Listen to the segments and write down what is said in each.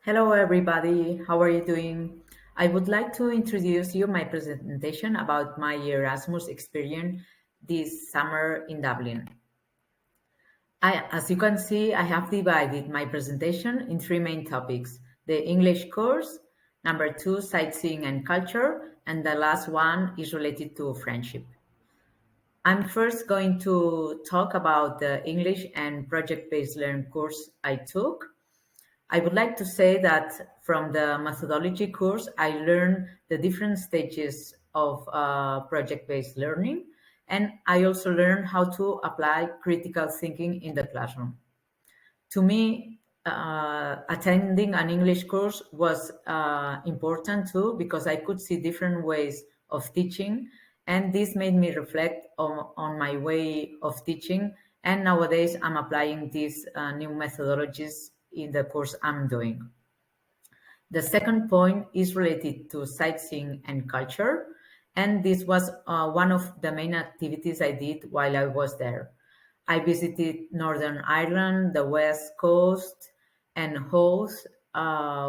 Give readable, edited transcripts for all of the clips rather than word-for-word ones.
Hello, everybody. How are you doing? I would like to introduce you my presentation about my Erasmus experience this summer in Dublin. As you can see, I have divided my presentation in three main topics: the English course, number two, sightseeing and culture, and the last one is related to friendship. I'm first going to talk about the English and project-based learning course I took. I would like to say that from the methodology course, I learned the different stages of project-based learning, and I also learned how to apply critical thinking in the classroom. To me, attending an English course was important too because I could see different ways of teaching, and this made me reflect on my way of teaching. And nowadays, I'm applying these new methodologies in the course I'm doing. The second point is related to sightseeing and culture, and this was one of the main activities I did while I was there. I visited Northern Ireland, the West Coast, and Howth,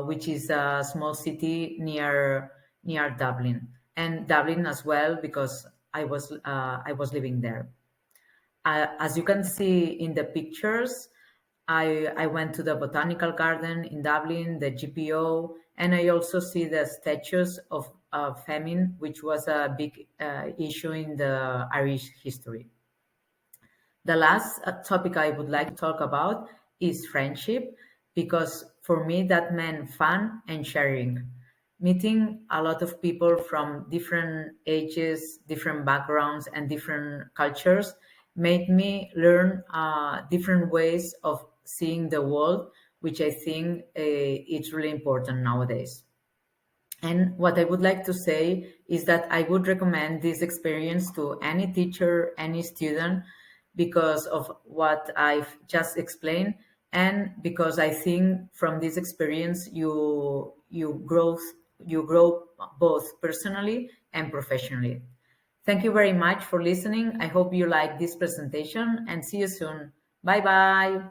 which is a small city near Dublin, and Dublin as well because I was living there. As you can see in the pictures, I went to the botanical garden in Dublin, the GPO, and I also see the statues of famine, which was a big issue in the Irish history. The last topic I would like to talk about is friendship, because for me that meant fun and sharing. Meeting a lot of people from different ages, different backgrounds, and different cultures made me learn different ways of seeing the world, which I think it's really important nowadays. And what I would like to say is that I would recommend this experience to any teacher, any student, because of what I've just explained, and because I think from this experience you grow both personally and professionally. Thank you very much for listening. I hope you like this presentation and see you soon. Bye bye.